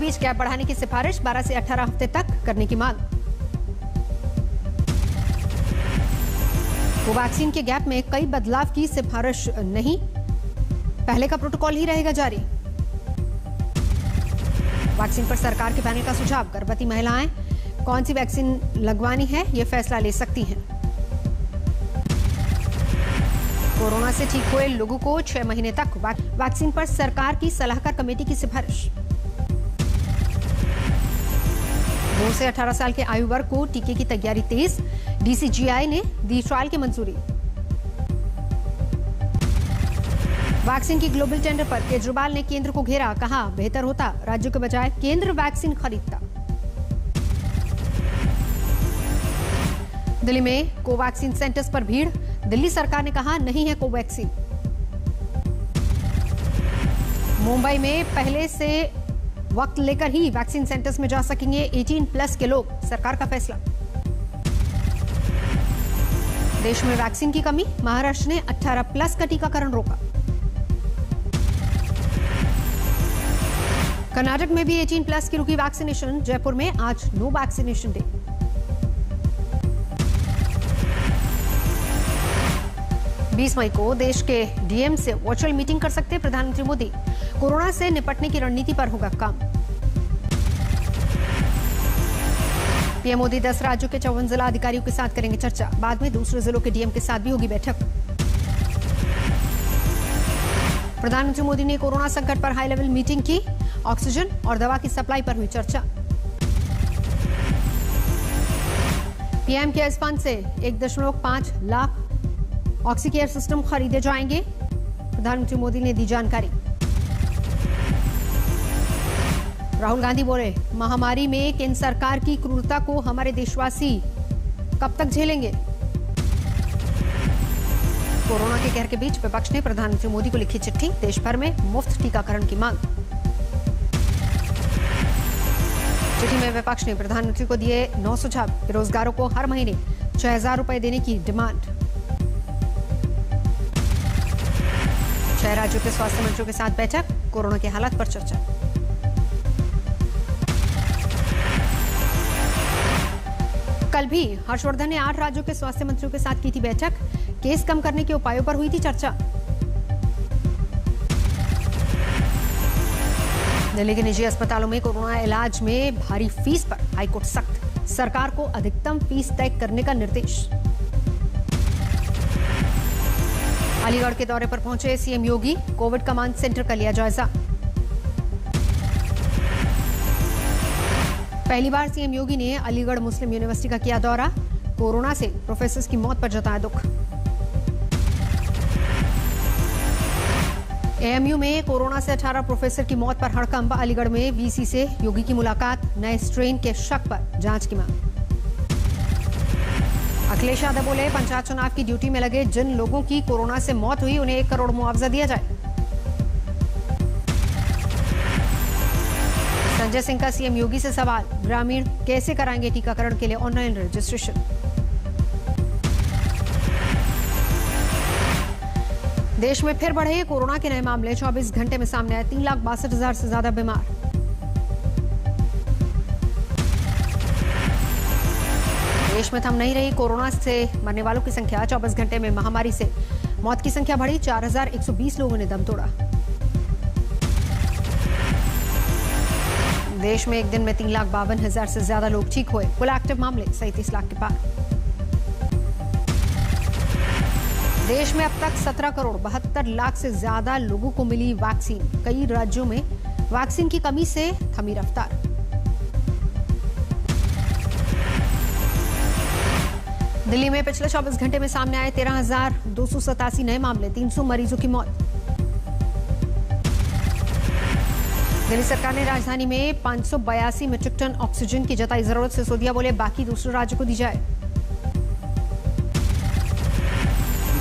बीच gap बढ़ाने की सिफारिश 12 से 18 हफ्ते तक करने की मांग। कोवैक्सीन के गैप में कई बदलाव की सिफारिश नहीं, पहले का प्रोटोकॉल ही रहेगा जारी। वैक्सीन पर सरकार के पैनल का सुझाव, गर्भवती महिलाएं कौन सी वैक्सीन लगवानी है ये फैसला ले सकती हैं। कोरोना से ठीक हुए लोगों को 6 महीने तक वैक्सीन पर सरकार की सलाहकार कमेटी की सिफारिश। 2 से 18 साल के आयु वर्ग को टीके की तैयारी तेज, डीसीजीआई ने दी ट्रायल की मंजूरी। वैक्सीन की ग्लोबल टेंडर पर केजरीवाल ने केंद्र को घेरा, कहा बेहतर होता राज्यों के बजाय केंद्र वैक्सीन खरीदता। दिल्ली में कोवैक्सीन सेंटर्स पर भीड़, दिल्ली सरकार ने कहा नहीं है कोवैक्सीन। मुंबई में पहले से वक्त लेकर ही वैक्सीन सेंटर्स में जा सकेंगे 18+ के लोग, सरकार का फैसला। देश में वैक्सीन की कमी, महाराष्ट्र ने 18+ का टीकाकरण रोका। कर्नाटक में भी 18+ की रुकी वैक्सीनेशन, जयपुर में आज नो वैक्सीनेशन डे। बीस मई को देश के डीएम से वर्चुअल मीटिंग कर सकते प्रधानमंत्री मोदी, कोरोना से निपटने की रणनीति पर होगा काम। पीएम मोदी 10 राज्यों के 54 जिला अधिकारियों के साथ करेंगे चर्चा, बाद में दूसरे जिलों के डीएम के साथ भी होगी बैठक। प्रधानमंत्री मोदी ने कोरोना संकट पर हाई लेवल मीटिंग की, ऑक्सीजन और दवा की सप्लाई पर हुई चर्चा। पीएम केयर्स फंड से 1.5 लाख ऑक्सीकेयर सिस्टम खरीदे जाएंगे, प्रधानमंत्री मोदी ने दी जानकारी। राहुल गांधी बोले महामारी में केंद्र सरकार की क्रूरता को हमारे देशवासी कब तक झेलेंगे। कोरोना के कहर के बीच विपक्ष ने प्रधानमंत्री मोदी को लिखी चिट्ठी, देश भर में मुफ्त टीकाकरण की मांग। चिट्ठी में विपक्ष ने प्रधानमंत्री को दिए 9 सुझाव, बेरोजगारों को हर महीने 6,000 रुपए देने की डिमांड। 6 राज्यों के स्वास्थ्य मंत्रियों के साथ बैठक, कोरोना के हालात पर चर्चा। कल भी हर्षवर्धन ने 8 राज्यों के स्वास्थ्य मंत्रियों के साथ की थी बैठक, केस कम करने के उपायों पर हुई थी चर्चा। दिल्ली के निजी अस्पतालों में कोरोना इलाज में भारी फीस पर हाईकोर्ट सख्त, सरकार को अधिकतम फीस तय करने का निर्देश। अलीगढ़ के दौरे पर पहुंचे सीएम योगी, कोविड कमांड सेंटर का लिया जायजा। पहली बार सीएम योगी ने अलीगढ़ मुस्लिम यूनिवर्सिटी का किया दौरा, कोरोना से प्रोफेसर्स की मौत पर जताया दुख। एएमयू में कोरोना से 18 प्रोफेसर की मौत पर हड़कंप, अलीगढ़ में वीसी से योगी की मुलाकात, नए स्ट्रेन के शक पर जांच की मांग। अखिलेश यादव बोले पंचायत चुनाव की ड्यूटी में लगे जिन लोगों की कोरोना से मौत हुई उन्हें 1 करोड़ मुआवजा दिया जाए। संजय सिंह का सीएम योगी से सवाल, ग्रामीण कैसे कराएंगे टीकाकरण के लिए ऑनलाइन रजिस्ट्रेशन। देश में फिर बढ़े कोरोना के नए मामले, 24 घंटे में सामने आए 3,62,000 से ज्यादा बीमार। देश में थम नहीं रही कोरोना से मरने वालों की संख्या, 24 घंटे में महामारी से मौत की संख्या बढ़ी, 4,120 लोगों ने दम तोड़ा। देश में एक दिन में 3,52,000 से ज्यादा लोग ठीक हुए, कुल एक्टिव मामले 37 लाख के पार। देश में अब तक 17 करोड़ 72 लाख से ज्यादा लोगों को मिली वैक्सीन, कई राज्यों में वैक्सीन की कमी से थमी रफ्तार। दिल्ली में पिछले 24 घंटे में सामने आए 13,287 नए मामले, 300 मरीजों की मौत। दिल्ली सरकार ने राजधानी में 582 मीट्रिक टन ऑक्सीजन की जताई जरूरत, सिसोदिया बोले बाकी दूसरे राज्यों को दी जाए।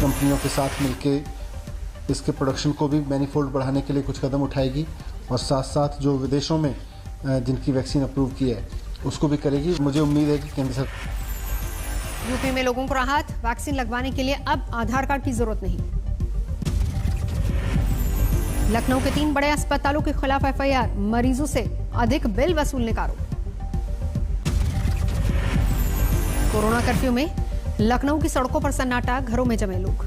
कंपनियों के साथ मिलकर इसके प्रोडक्शन को भी मैनीफोल्ड बढ़ाने के लिए कुछ कदम उठाएगी और साथ साथ जो विदेशों में जिनकी वैक्सीन अप्रूव की है उसको भी करेगी। मुझे उम्मीद है कि केंद्र सरकार। यूपी में लोगों को राहत, वैक्सीन लगवाने के लिए अब आधार कार्ड की जरूरत नहीं। लखनऊ के 3 बड़े अस्पतालों के खिलाफ एफआईआर, मरीजों से अधिक बिल वसूलने का आरोप। कोरोना कर्फ्यू में लखनऊ की सड़कों पर सन्नाटा, घरों में जमे लोग।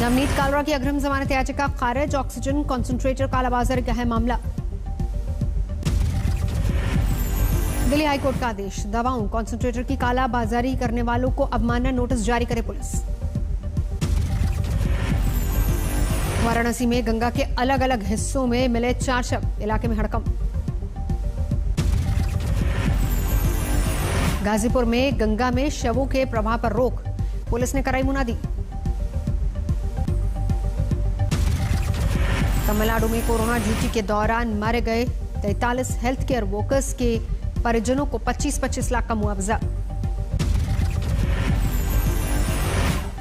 नवनीत कालरा की अग्रिम जमानत याचिका खारिज, ऑक्सीजन कॉन्सेंट्रेटर कालाबाजारी का है मामला। दिल्ली हाईकोर्ट का आदेश, दवाओं कॉन्सेंट्रेटर की कालाबाजारी करने वालों को अवमानना नोटिस जारी करे पुलिस। वाराणसी में गंगा के अलग अलग हिस्सों में मिले 4 शव, इलाके में हड़कंप। गाजीपुर में गंगा में शवों के प्रवाह पर रोक, पुलिस ने कराई मुनादी। तमिलनाडु में कोरोना ड्यूटी के दौरान मारे गए 43 हेल्थ केयर वर्कर्स के परिजनों को 25-25 लाख का मुआवजा।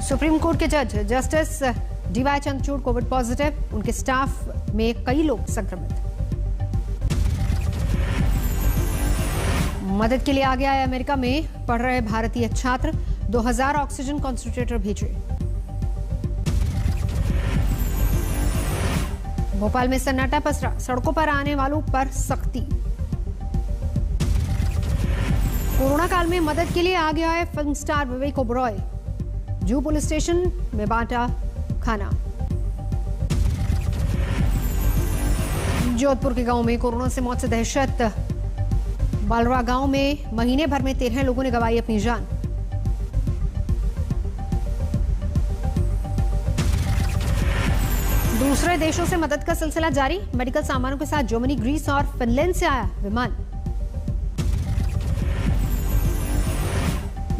सुप्रीम कोर्ट के जज justice DY Chandrachud Covid positive, उनके स्टाफ में कई लोग संक्रमित। मदद के लिए आगे आए अमेरिका में पढ़ रहे भारतीय छात्र, 2000 ऑक्सीजन कॉन्सेंट्रेटर भेजे। भोपाल में सन्नाटा पसरा, सड़कों पर आने वालों पर सख्ती। कोरोना काल में मदद के लिए आगे आए फिल्म स्टार विवेक ओबरॉय, जू पुलिस स्टेशन में बांटा खाना। जोधपुर के गांव में कोरोना से मौत से दहशत, बालरा गांव में महीने भर में 13 लोगों ने गंवाई अपनी जान। दूसरे देशों से मदद का सिलसिला जारी, मेडिकल सामानों के साथ जर्मनी, ग्रीस और फिनलैंड से आया विमान।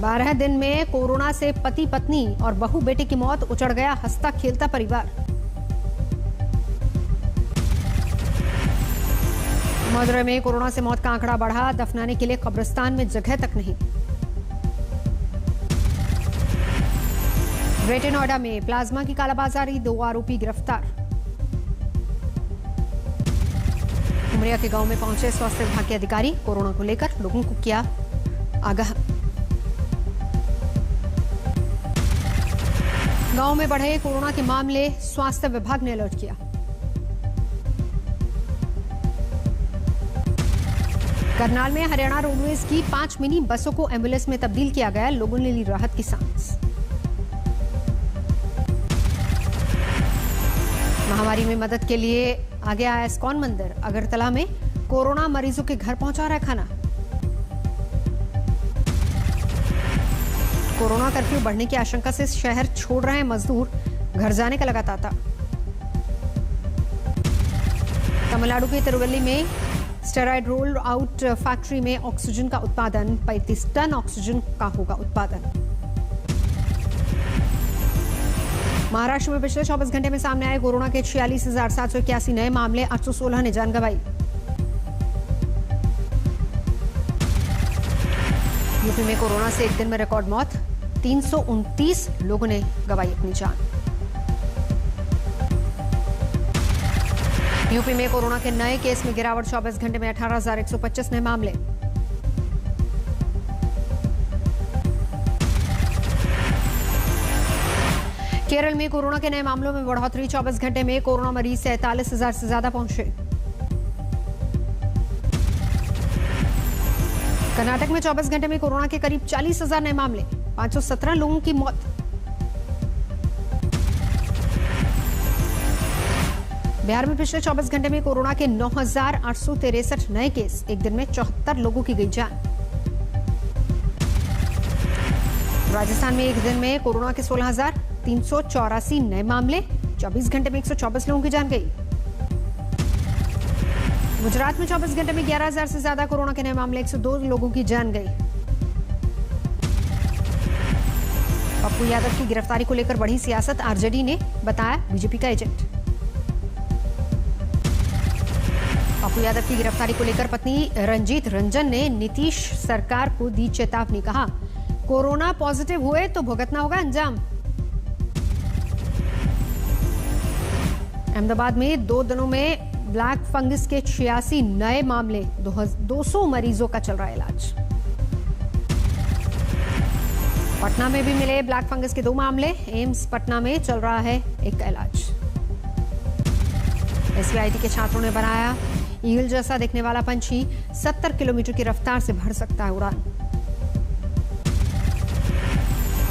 12 दिन में कोरोना से पति पत्नी और बहू बेटे की मौत, उचड़ गया हंसता खेलता परिवार। मदुरै में कोरोना से मौत का आंकड़ा बढ़ा, दफनाने के लिए कब्रिस्तान में जगह तक नहीं। ग्रेटर नोएडा में प्लाज्मा की कालाबाजारी, 2 आरोपी गिरफ्तार। उमरिया के गांव में पहुंचे स्वास्थ्य विभाग के अधिकारी, कोरोना को लेकर लोगों को किया आगाह। गांव में बढ़े कोरोना के मामले, स्वास्थ्य विभाग ने अलर्ट किया। करनाल में हरियाणा रोडवेज की 5 मिनी बसों को एम्बुलेंस में तब्दील किया गया, लोगों ने ली राहत की सांस। महामारी में मदद के लिए आगे आया इस्कॉन मंदिर, अगरतला में कोरोना मरीजों के घर पहुंचा रहा है खाना। कोरोना कर्फ्यू बढ़ने की आशंका से शहर छोड़ रहे हैं मजदूर, घर जाने का लगा तांता। तमिलनाडु के तिरुवल्ली में स्टेरॉइड रोल आउट फैक्ट्री में ऑक्सीजन का उत्पादन, 35 टन ऑक्सीजन का होगा उत्पादन। महाराष्ट्र में पिछले 24 घंटे में सामने आए कोरोना के 46,781 नए मामले, 816 ने जान गंवाई। यूपी में कोरोना से एक दिन में रिकॉर्ड मौत, 329 लोगों ने गंवाई अपनी जान। यूपी में कोरोना के नए केस में गिरावट, 24 घंटे में 18,125 नए मामले। केरल में कोरोना के नए मामलों में बढ़ोतरी, 24 घंटे में कोरोना मरीज 43,000 से ज्यादा पहुंचे। कर्नाटक में 24 घंटे में कोरोना के करीब 40,000 नए मामले, 517 लोगों की मौत। बिहार में पिछले 24 घंटे में कोरोना के 9,863 नए केस, एक दिन में 74 लोगों की गई जान। राजस्थान में एक दिन में कोरोना के 16,384 नए मामले, 24 घंटे में 124 लोगों की जान गई। गुजरात में 24 घंटे में 11,000 से ज्यादा कोरोना के नए मामले, 102 लोगों की जान गई। पप्पू यादव की गिरफ्तारी को लेकर बढ़ी सियासत, आरजेडी ने बताया बीजेपी का एजेंट। पप्पू यादव की गिरफ्तारी को लेकर पत्नी रंजीत रंजन ने नीतीश सरकार को दी चेतावनी, कहा कोरोना पॉजिटिव हुए तो भुगतना होगा अंजाम। अहमदाबाद में 2 दिनों में ब्लैक फंगस के 86 नए मामले, 200 मरीजों का चल रहा है इलाज। पटना में भी मिले ब्लैक फंगस के 2 मामले, एम्स पटना में चल रहा है एक इलाज। SVIT के छात्रों ने बनाया ईगल जैसा दिखने वाला पंछी 70 किलोमीटर की रफ्तार से भर सकता है उड़ान।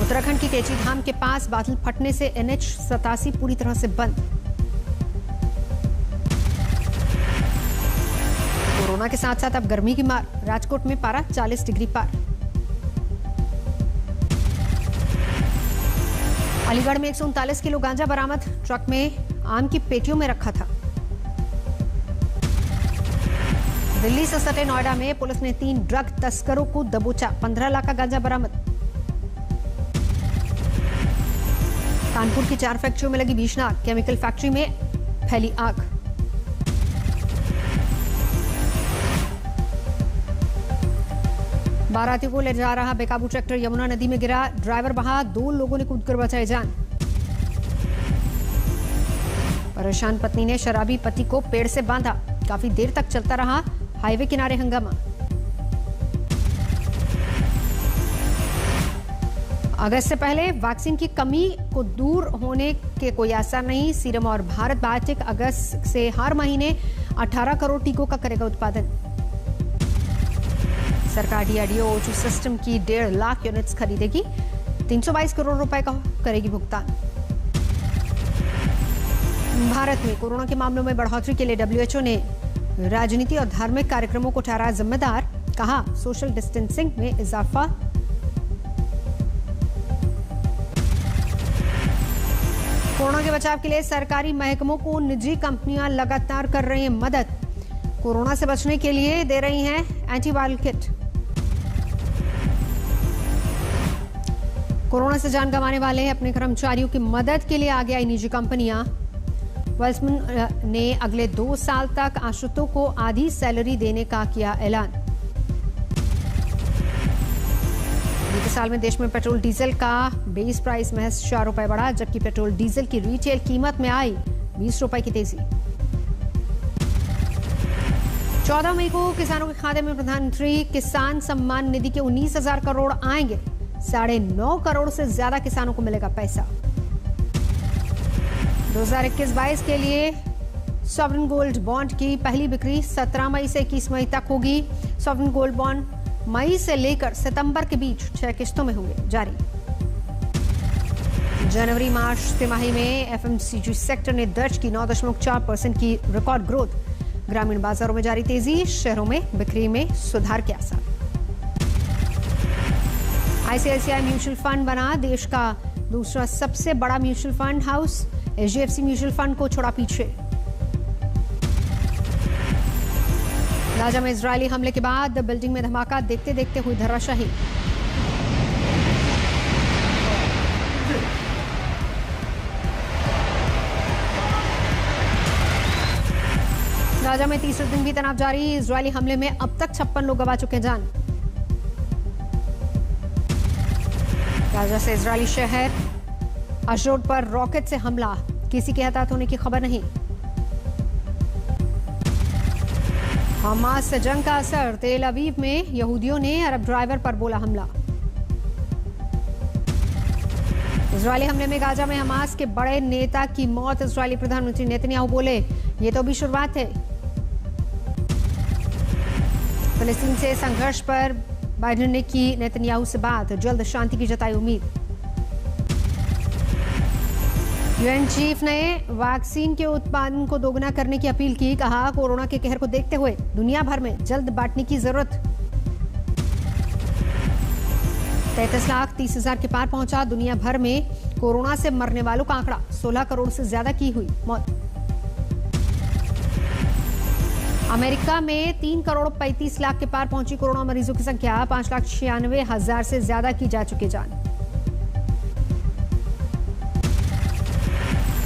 उत्तराखंड की केची धाम के पास बादल फटने से NH87 पूरी तरह से बंद। कोरोना के साथ साथ अब गर्मी की मार, राजकोट में पारा 40 डिग्री पार। अलीगढ़ में 139 किलो गांजा बरामद, ट्रक में आम की पेटियों में रखा था। दिल्ली से सटे नोएडा में पुलिस ने 3 ड्रग तस्करों को दबोचा, 15 लाख का गांजा बरामद। कानपुर की 4 फैक्ट्रियों में लगी भीषण आग, केमिकल फैक्ट्री में फैली आग। बारातियों को ले जा रहा बेकाबू ट्रैक्टर यमुना नदी में गिरा, ड्राइवर बहा, 2 लोगों ने कूदकर बचाई जान। परेशान पत्नी ने शराबी पति को पेड़ से बांधा, काफी देर तक चलता रहा हाईवे किनारे हंगामा। अगस्त से पहले वैक्सीन की कमी को दूर होने के कोई आसार नहीं, सीरम और भारत बायोटेक अगस्त से हर महीने 18 करोड़ टीकों का करेगा उत्पादन। सरकार DRDO ओजू सिस्टम की 1.5 लाख यूनिट्स खरीदेगी, 322 करोड़ रुपए का करेगी भुगतान। भारत में कोरोना के मामलों में बढ़ोतरी के लिए WHO ने राजनीति और धार्मिक कार्यक्रमों को ठहराया जिम्मेदार, कहा सोशल डिस्टेंसिंग में इजाफा। कोरोना के बचाव के लिए सरकारी महकमों को निजी कंपनियां लगातार कर रही हैं मदद, कोरोना से बचने के लिए दे रही हैं एंटीवायरल किट। कोरोना से जान गंवाने वाले अपने कर्मचारियों की मदद के लिए आगे आई निजी कंपनियां। वेल्समन ने अगले 2 साल तक आश्रितों को आधी सैलरी देने का किया ऐलान। बीते साल में देश में पेट्रोल डीजल का बेस प्राइस महज 4 रुपए बढ़ा, जबकि पेट्रोल डीजल की रिटेल कीमत में आई 20 रुपए की तेजी। 14 मई को किसानों के खाते में प्रधानमंत्री किसान सम्मान निधि के 19,000 करोड़ आएंगे, 9.5 करोड़ से ज्यादा किसानों को मिलेगा पैसा। 2021-22 के लिए सॉवरेन गोल्ड बॉन्ड की पहली बिक्री 17 मई से 21 मई तक होगी। सॉवरेन गोल्ड बॉन्ड मई से लेकर सितंबर के बीच 6 किस्तों में होंगे जारी। जनवरी मार्च तिमाही में FMCG सेक्टर ने दर्ज की 9.4% की रिकॉर्ड ग्रोथ, ग्रामीण बाजारों में जारी तेजी, शहरों में बिक्री में सुधार के आसार। ICICI म्यूचुअल फंड बना देश का दूसरा सबसे बड़ा mutual fund house, HDFC mutual fund को छोड़ा पीछे। गाजा में इजरायली हमले के बाद बिल्डिंग में धमाका, देखते देखते हुई धराशायी। गाजा में तीसरे दिन भी तनाव जारी, इजरायली हमले में अब तक 56 लोग गंवा चुके जान। गाजा से इजरायली शहर अशडोद पर रॉकेट से हमला, किसी के हताहत होने की खबर नहीं। हमास से जंग का असर, तेल अवीव में यहूदियों ने अरब ड्राइवर पर बोला हमला। इजरायली हमले में गाजा में हमास के बड़े नेता की मौत, इजरायली प्रधानमंत्री नेतन्याहू बोले ये तो अभी शुरुआत है। फिलिस्तीन से संघर्ष पर बाइडेन ने की नेतन्याहू से बात, जल्द शांति की जताई उम्मीद। UN चीफ ने वैक्सीन के उत्पादन को दोगुना करने की अपील की, कहा कोरोना के कहर को देखते हुए दुनिया भर में जल्द बांटने की जरूरत। 33,30,000 के पार पहुंचा दुनिया भर में कोरोना से मरने वालों का आंकड़ा, 16 करोड़ से ज्यादा की हुई मौत। अमेरिका में 3 करोड़ 35 लाख के पार पहुंची कोरोना मरीजों की संख्या, 5,96,000 से ज्यादा की जा चुकी जान।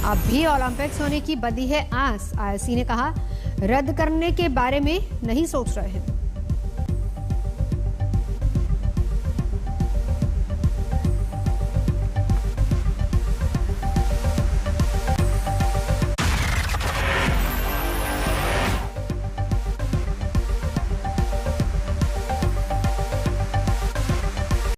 अब भी ओलंपिक्स होने की बदी है आस, IOC ने कहा रद्द करने के बारे में नहीं सोच रहे हैं।